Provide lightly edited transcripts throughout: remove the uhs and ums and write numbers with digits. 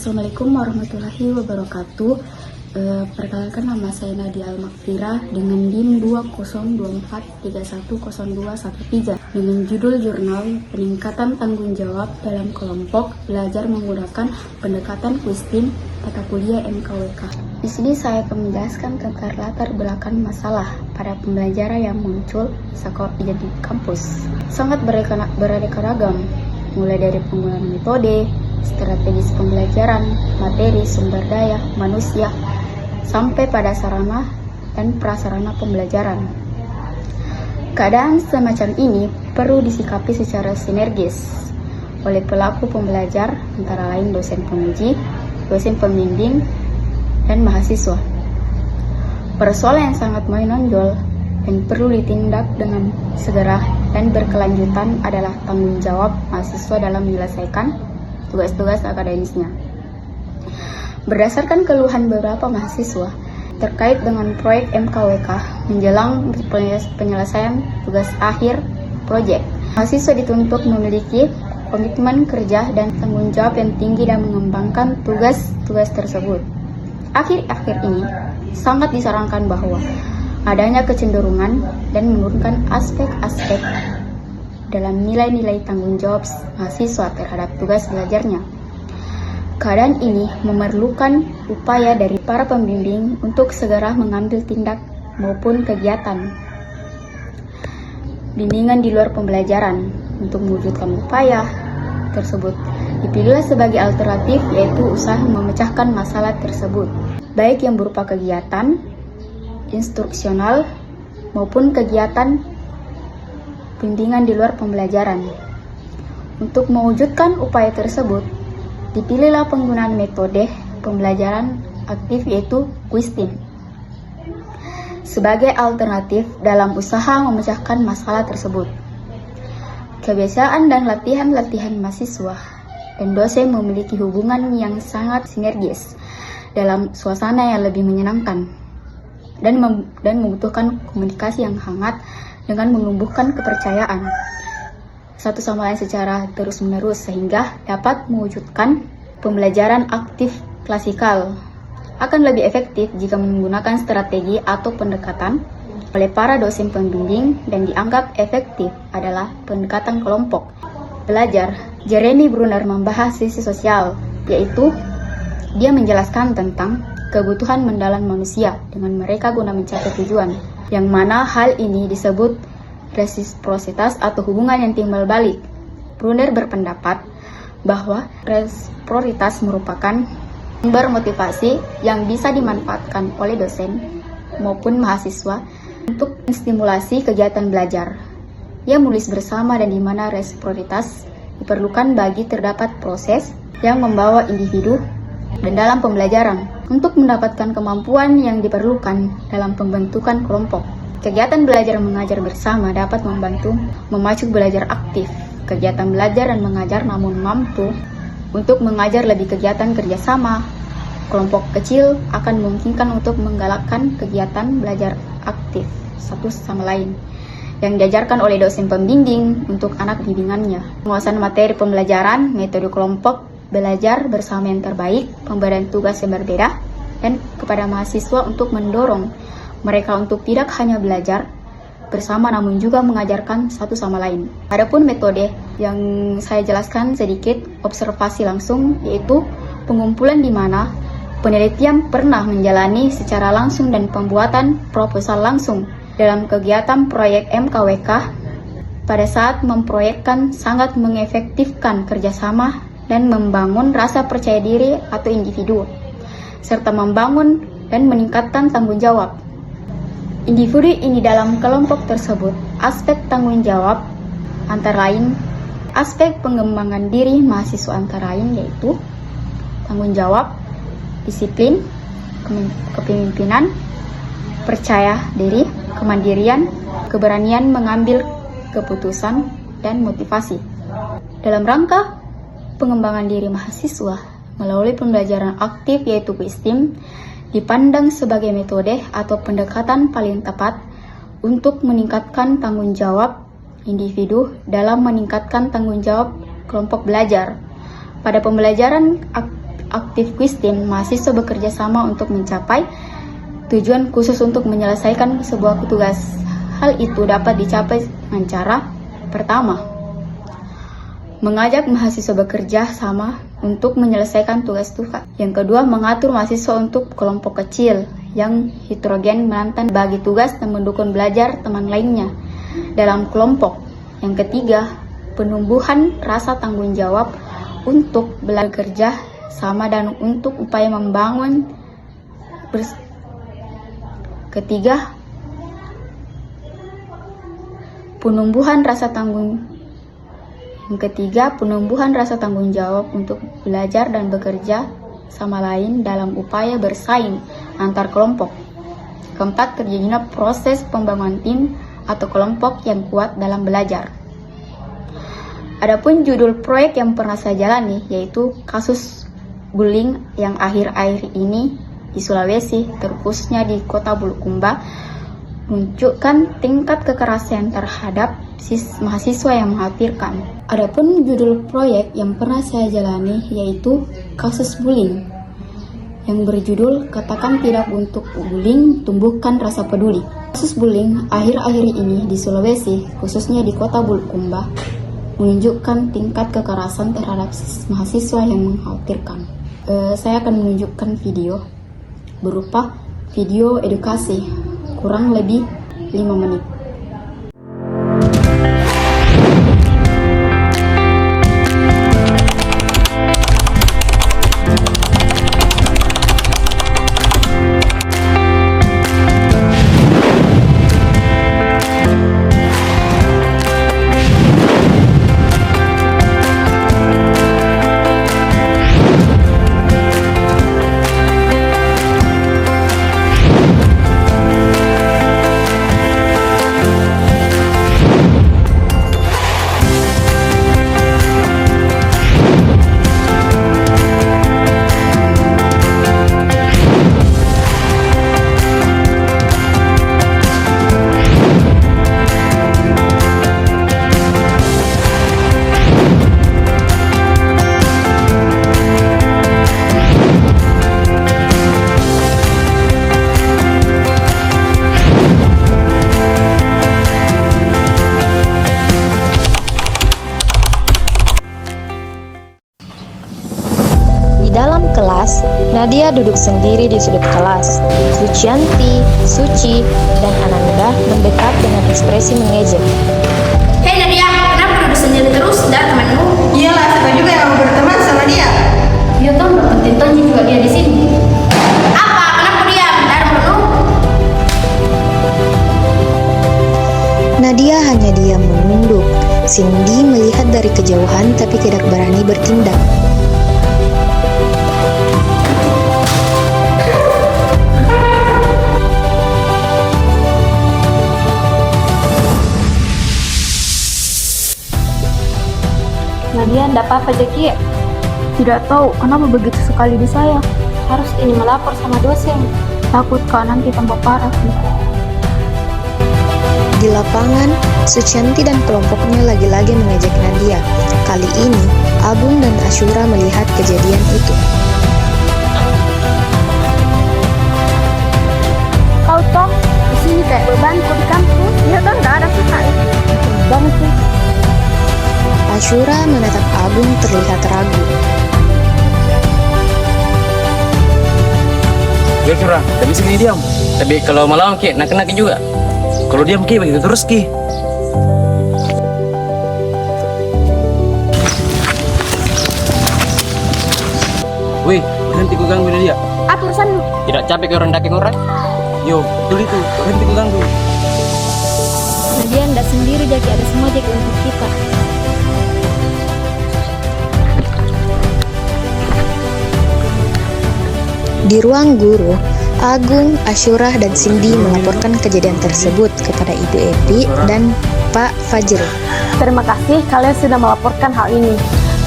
Assalamualaikum warahmatullahi wabarakatuh. Perkenalkan, nama saya Nadia Al-Makfira dengan NIM 2024310213 dengan judul jurnal Peningkatan Tanggung Jawab dalam Kelompok Belajar Menggunakan Pendekatan Kuistim Mata Kuliah MKWK. Di sini saya akan menjelaskan tentang latar belakang masalah pada pembelajaran yang muncul saat di kampus. Sangat beraneka ragam, mulai dari penggunaan metode, strategis pembelajaran, materi, sumber daya, manusia, sampai pada sarana dan prasarana pembelajaran. Keadaan semacam ini perlu disikapi secara sinergis oleh pelaku pembelajar, antara lain dosen penguji, dosen pembimbing, dan mahasiswa. Persoalan yang sangat menonjol dan perlu ditindak dengan segera dan berkelanjutan adalah tanggung jawab mahasiswa dalam menyelesaikan tugas-tugas akademisnya. Berdasarkan keluhan beberapa mahasiswa terkait dengan proyek MKWK menjelang penyelesaian tugas akhir proyek, mahasiswa dituntut memiliki komitmen kerja dan tanggung jawab yang tinggi dan mengembangkan tugas-tugas tersebut. Akhir-akhir ini sangat disarankan bahwa adanya kecenderungan dan menurunkan aspek-aspek dalam nilai-nilai tanggung jawab mahasiswa terhadap tugas belajarnya. Keadaan ini memerlukan upaya dari para pembimbing untuk segera mengambil tindak maupun kegiatan bimbingan di luar pembelajaran untuk mewujudkan upaya tersebut. Dipilihlah sebagai alternatif, yaitu usaha memecahkan masalah tersebut, baik yang berupa kegiatan instruksional maupun kegiatan bimbingan di luar pembelajaran. Untuk mewujudkan upaya tersebut, dipilihlah penggunaan metode pembelajaran aktif, yaitu Kuistim, sebagai alternatif dalam usaha memecahkan masalah tersebut. Kebiasaan dan latihan-latihan mahasiswa dan dosen memiliki hubungan yang sangat sinergis dalam suasana yang lebih menyenangkan dan membutuhkan komunikasi yang hangat dengan menumbuhkan kepercayaan satu sama lain secara terus-menerus sehingga dapat mewujudkan pembelajaran aktif klasikal. Akan lebih efektif jika menggunakan strategi atau pendekatan oleh para dosen pembimbing dan dianggap efektif adalah pendekatan kelompok belajar. Jeremy Brunner membahas sisi sosial, yaitu dia menjelaskan tentang kebutuhan mendalam manusia dengan mereka guna mencapai tujuan, yang mana hal ini disebut resiprositas atau hubungan yang timbal balik. Brunner berpendapat bahwa resiprositas merupakan sumber motivasi yang bisa dimanfaatkan oleh dosen maupun mahasiswa untuk menstimulasi kegiatan belajar. Ia menulis bersama dan di mana resiprositas diperlukan bagi terdapat proses yang membawa individu dan dalam pembelajaran untuk mendapatkan kemampuan yang diperlukan dalam pembentukan kelompok. Kegiatan belajar mengajar bersama dapat membantu memacu belajar aktif, kegiatan belajar dan mengajar, namun mampu untuk mengajar lebih kegiatan kerjasama. Kelompok kecil akan memungkinkan untuk menggalakkan kegiatan belajar aktif satu sama lain yang diajarkan oleh dosen pembimbing untuk anak bimbingannya. Penguasaan materi pembelajaran, metode kelompok belajar bersama yang terbaik, pemberian tugas yang berbeda, dan kepada mahasiswa untuk mendorong mereka untuk tidak hanya belajar bersama namun juga mengajarkan satu sama lain. Adapun metode yang saya jelaskan sedikit, observasi langsung, yaitu pengumpulan di mana penelitian pernah menjalani secara langsung dan pembuatan proposal langsung dalam kegiatan proyek MKWK. Pada saat memproyekkan sangat mengefektifkan kerjasama dan membangun rasa percaya diri atau individu, serta membangun dan meningkatkan tanggung jawab individu ini dalam kelompok tersebut. Aspek tanggung jawab antara lain aspek pengembangan diri mahasiswa, antara lain yaitu tanggung jawab, disiplin, kepemimpinan, percaya diri, kemandirian, keberanian mengambil keputusan, dan motivasi. Dalam rangka pengembangan diri mahasiswa melalui pembelajaran aktif, yaitu Kuistim, dipandang sebagai metode atau pendekatan paling tepat untuk meningkatkan tanggung jawab individu dalam meningkatkan tanggung jawab kelompok belajar. Pada pembelajaran aktivis tim, mahasiswa bekerja sama untuk mencapai tujuan khusus untuk menyelesaikan sebuah tugas. Hal itu dapat dicapai dengan cara pertama, mengajak mahasiswa bekerja sama untuk menyelesaikan tugas-tugas. Yang kedua, mengatur mahasiswa untuk kelompok kecil yang heterogen, menantang bagi tugas dan mendukung belajar teman lainnya dalam kelompok. Yang ketiga, penumbuhan rasa tanggung jawab untuk bekerja sama dan untuk upaya membangun Ketiga, penumbuhan rasa tanggung jawab untuk belajar dan bekerja sama lain dalam upaya bersaing antar kelompok. Keempat, terjadinya proses pembangunan tim atau kelompok yang kuat dalam belajar. Adapun judul proyek yang pernah saya jalani yaitu kasus bullying yang akhir-akhir ini di Sulawesi, terkhususnya di Kota Bulukumba, menunjukkan tingkat kekerasan terhadap mahasiswa yang mengkhawatirkan. Adapun judul proyek yang pernah saya jalani yaitu kasus bullying yang berjudul Katakan Tidak untuk Bullying, Tumbuhkan Rasa Peduli. Kasus bullying akhir-akhir ini di Sulawesi, khususnya di Kota Bulukumba, menunjukkan tingkat kekerasan terhadap mahasiswa yang mengkhawatirkan. Saya akan menunjukkan video berupa video edukasi kurang lebih 5 menit. Dalam kelas, Nadia duduk sendiri di sudut kelas. Sucianti, Suci, dan Ananda mendekat dengan ekspresi mengejek. Hei Nadia, kenapa duduk sendiri terus? Dan temanmu? Iyalah, siapa juga yang mau berteman sama dia? Iya toh, tentu juga dia di sini. Apa? Kenapa diam? Dan menurutmu? Nadia hanya diam menunduk. Cindy melihat dari kejauhan tapi tidak berani bertindak. Nadia, ndak apa-apa Jeki? Tidak tahu kenapa begitu sekali di saya. Harus ini melapor sama dosen. Takut kau nanti tambah parah. Di lapangan, Sucianti dan kelompoknya lagi-lagi mengejek Nadia. Kali ini, Agung dan Asyura melihat kejadian itu. Kau toh di sini kayak bebanku di kampus. Ya kan nggak ada sekali. Banget sih. Asyura menatap Agung terlihat ragu. Ya Asyura, tak bisa gini diam. Tapi kalau malam Ki, nak kena juga. Kalau diam Ki, begitu terus Ki. Wih, berhenti ku ganggu dia. Apa urusanmu? Tidak capek ke orang daking orang? Yo, betul itu, berhenti ku ganggu. Nadia ndak sendiri Jeki, ada semua Jeki untuk kita. Di ruang guru, Agung, Asyura, dan Cindy melaporkan kejadian tersebut kepada Ibu Epi dan Pak Fajri. Terima kasih kalian sudah melaporkan hal ini.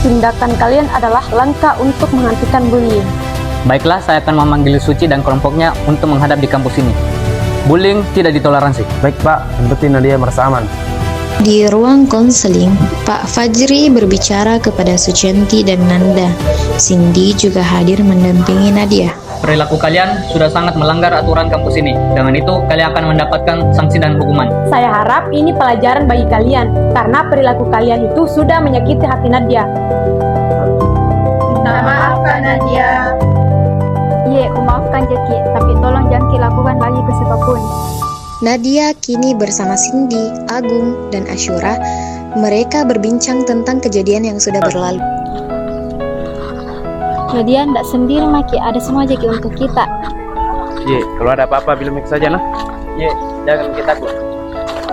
Tindakan kalian adalah langkah untuk menghentikan bullying. Baiklah, saya akan memanggil Suci dan kelompoknya untuk menghadap di kampus ini. Bullying tidak ditoleransi. Baik Pak, yang penting Nadia merasa aman. Di ruang konseling, Pak Fajri berbicara kepada Sucianti dan Nanda. Cindy juga hadir mendampingi Nadia. Perilaku kalian sudah sangat melanggar aturan kampus ini. Dengan itu, kalian akan mendapatkan sanksi dan hukuman. Saya harap ini pelajaran bagi kalian, karena perilaku kalian itu sudah menyakiti hati Nadia. Minta maaf Kak Nadia. Iya, aku maafkan Jeki, tapi tolong jangan dilakukan lagi ke siapapun. Nadia kini bersama Cindy, Agung, dan Asyura. Mereka berbincang tentang kejadian yang sudah berlalu. Kalian tidak sendiri, Maki, ada semua Jeki untuk kita. Ye, kalau ada apa-apa bilang Miki saja nah. Ye, jangan kita takut.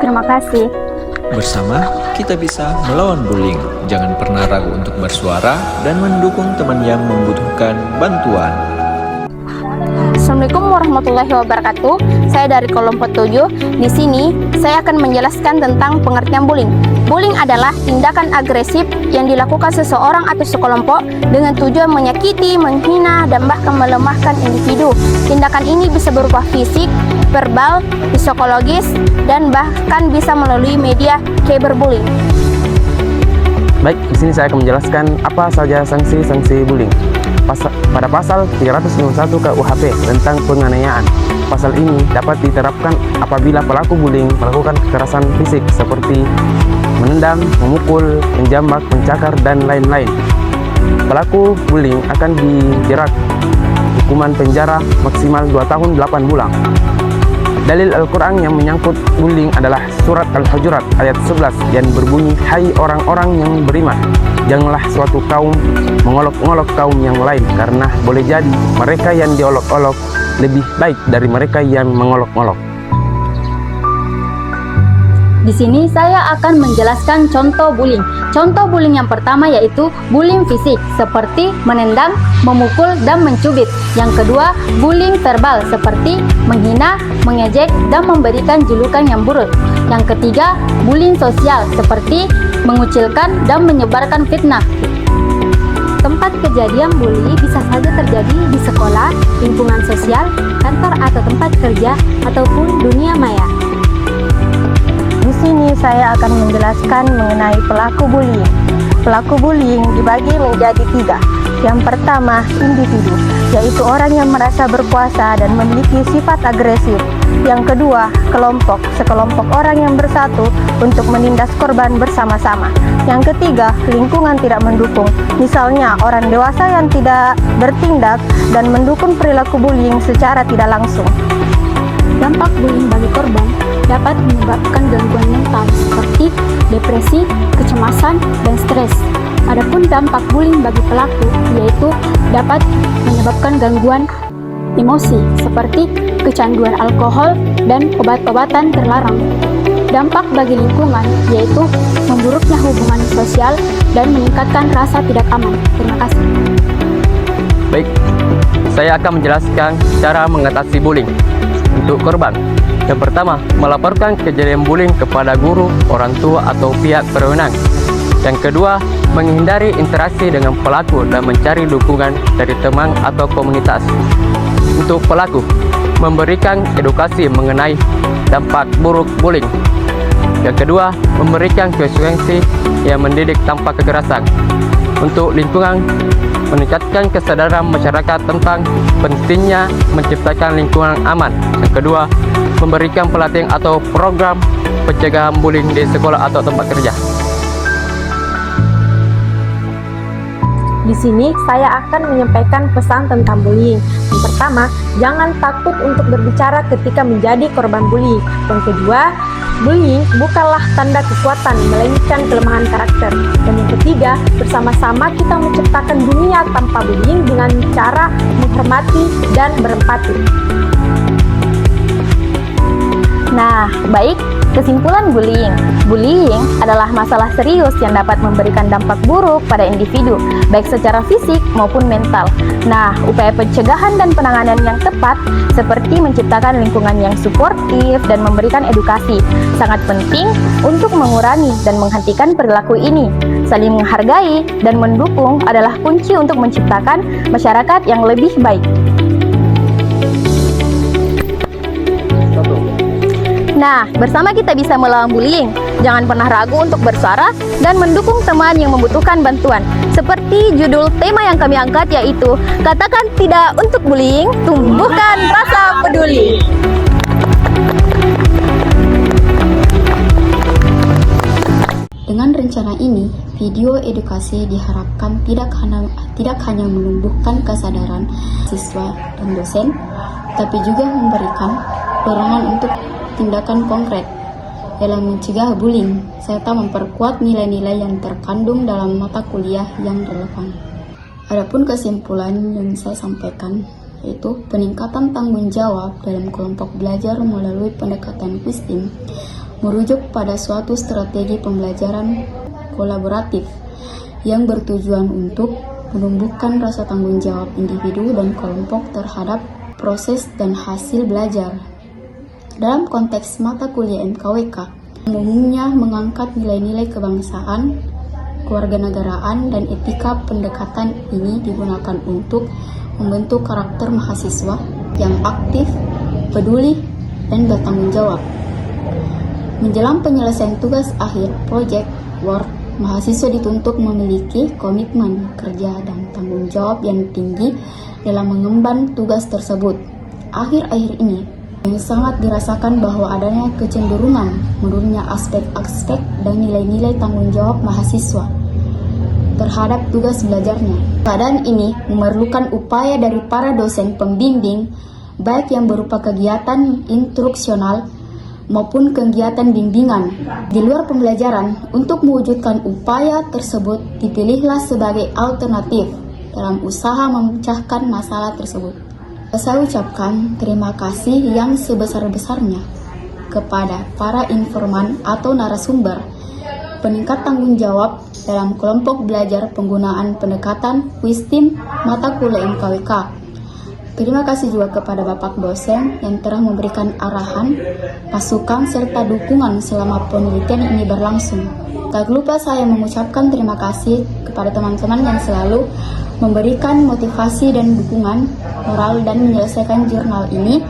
Terima kasih. Bersama, kita bisa melawan bullying. Jangan pernah ragu untuk bersuara dan mendukung teman yang membutuhkan bantuan. Assalamualaikum warahmatullahi wabarakatuh. Saya dari kelompok 7. Di sini saya akan menjelaskan tentang pengertian bullying. Bullying adalah tindakan agresif yang dilakukan seseorang atau sekelompok dengan tujuan menyakiti, menghina, dan bahkan melemahkan individu. Tindakan ini bisa berupa fisik, verbal, psikologis, dan bahkan bisa melalui media cyberbullying. Baik, di sini saya akan menjelaskan apa saja sanksi bullying. Pada pasal 351 KUHP tentang penganiayaan. Pasal ini dapat diterapkan apabila pelaku bullying melakukan kekerasan fisik seperti menendang, memukul, menjambak, mencakar, dan lain-lain. Pelaku bullying akan dijerat hukuman penjara maksimal 2 tahun 8 bulan. Dalil Al-Quran yang menyangkut bullying adalah surat Al-Hujurat ayat 11 yang berbunyi, "Hai orang-orang yang beriman, janganlah suatu kaum mengolok-olok kaum yang lain, karena boleh jadi mereka yang diolok-olok lebih baik dari mereka yang mengolok-olok." Di sini saya akan menjelaskan contoh bullying. Contoh bullying yang pertama yaitu bullying fisik seperti menendang, memukul, dan mencubit. Yang kedua, bullying verbal seperti menghina, mengejek, dan memberikan julukan yang buruk. Yang ketiga, bullying sosial seperti mengucilkan dan menyebarkan fitnah. Tempat kejadian bully bisa saja terjadi di sekolah, lingkungan sosial, kantor atau tempat kerja, ataupun dunia maya. Di sini saya akan menjelaskan mengenai pelaku bullying. Pelaku bullying dibagi menjadi 3. Yang pertama, individu, yaitu orang yang merasa berkuasa dan memiliki sifat agresif. Yang kedua, kelompok, sekelompok orang yang bersatu untuk menindas korban bersama-sama. Yang ketiga, lingkungan tidak mendukung, misalnya orang dewasa yang tidak bertindak dan mendukung perilaku bullying secara tidak langsung. Dampak bullying bagi korban dapat menyebabkan gangguan mental seperti depresi, kecemasan, dan stres. Adapun dampak bullying bagi pelaku yaitu dapat menyebabkan gangguan emosi seperti kecanduan alkohol dan obat-obatan terlarang. Dampak bagi lingkungan yaitu memburuknya hubungan sosial dan meningkatkan rasa tidak aman. Terima kasih. Baik, saya akan menjelaskan cara mengatasi bullying untuk korban. Yang pertama, melaporkan kejadian bullying kepada guru, orang tua, atau pihak berwenang. Yang kedua, menghindari interaksi dengan pelaku dan mencari dukungan dari teman atau komunitas. Untuk pelaku, memberikan edukasi mengenai dampak buruk bullying. Yang kedua, memberikan konsekuensi yang mendidik tanpa kekerasan. Untuk lingkungan, meningkatkan kesadaran masyarakat tentang pentingnya menciptakan lingkungan aman. Yang kedua, memberikan pelatihan atau program pencegahan bullying di sekolah atau tempat kerja. Di sini saya akan menyampaikan pesan tentang bullying. Yang pertama, jangan takut untuk berbicara ketika menjadi korban bullying. Yang kedua, bullying bukanlah tanda kekuatan, melainkan kelemahan karakter. Dan yang ketiga, bersama-sama kita menciptakan dunia tanpa bullying dengan cara menghormati dan berempati. Nah, baik, kesimpulan bullying. Bullying adalah masalah serius yang dapat memberikan dampak buruk pada individu, baik secara fisik maupun mental. Nah, upaya pencegahan dan penanganan yang tepat seperti menciptakan lingkungan yang suportif dan memberikan edukasi sangat penting untuk mengurangi dan menghentikan perilaku ini. Saling menghargai dan mendukung adalah kunci untuk menciptakan masyarakat yang lebih baik. Nah, bersama kita bisa melawan bullying. Jangan pernah ragu untuk bersuara dan mendukung teman yang membutuhkan bantuan. Seperti judul tema yang kami angkat, yaitu katakan tidak untuk bullying, tumbuhkan rasa peduli. Dengan rencana ini, video edukasi diharapkan tidak hanya menumbuhkan kesadaran siswa dan dosen, tapi juga memberikan dorongan untuk tindakan konkret dalam mencegah bullying, serta memperkuat nilai-nilai yang terkandung dalam mata kuliah yang relevan. Adapun kesimpulan yang saya sampaikan, yaitu peningkatan tanggung jawab dalam kelompok belajar melalui pendekatan Wistim, merujuk pada suatu strategi pembelajaran kolaboratif yang bertujuan untuk menumbuhkan rasa tanggung jawab individu dan kelompok terhadap proses dan hasil belajar. Dalam konteks mata kuliah MKWK, umumnya mengangkat nilai-nilai kebangsaan, kewarganegaraan, dan etika. Pendekatan ini digunakan untuk membentuk karakter mahasiswa yang aktif, peduli, dan bertanggung jawab. Menjelang penyelesaian tugas akhir project work, mahasiswa dituntut memiliki komitmen kerja dan tanggung jawab yang tinggi dalam mengemban tugas tersebut. Akhir-akhir ini, yang sangat dirasakan bahwa adanya kecenderungan menurunnya aspek-aspek dan nilai-nilai tanggung jawab mahasiswa terhadap tugas belajarnya. Keadaan ini memerlukan upaya dari para dosen pembimbing, baik yang berupa kegiatan instruksional maupun kegiatan bimbingan di luar pembelajaran. Untuk mewujudkan upaya tersebut, dipilihlah sebagai alternatif dalam usaha memecahkan masalah tersebut. Saya ucapkan terima kasih yang sebesar-besarnya kepada para informan atau narasumber peningkat tanggung jawab dalam kelompok belajar penggunaan pendekatan Wistim mata kuliah MKWK. Terima kasih juga kepada Bapak dosen yang telah memberikan arahan, masukan, serta dukungan selama penelitian ini berlangsung. Tak lupa saya mengucapkan terima kasih kepada teman-teman yang selalu memberikan motivasi dan dukungan moral dan menyelesaikan jurnal ini.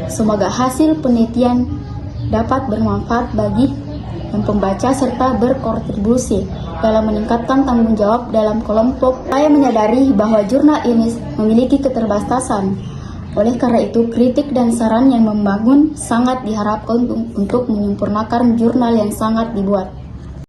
Semoga hasil penelitian dapat bermanfaat bagi yang pembaca serta berkontribusi dalam meningkatkan tanggung jawab dalam kelompok. Saya menyadari bahwa jurnal ini memiliki keterbatasan. Oleh karena itu, kritik dan saran yang membangun sangat diharapkan untuk menyempurnakan jurnal yang sangat dibuat.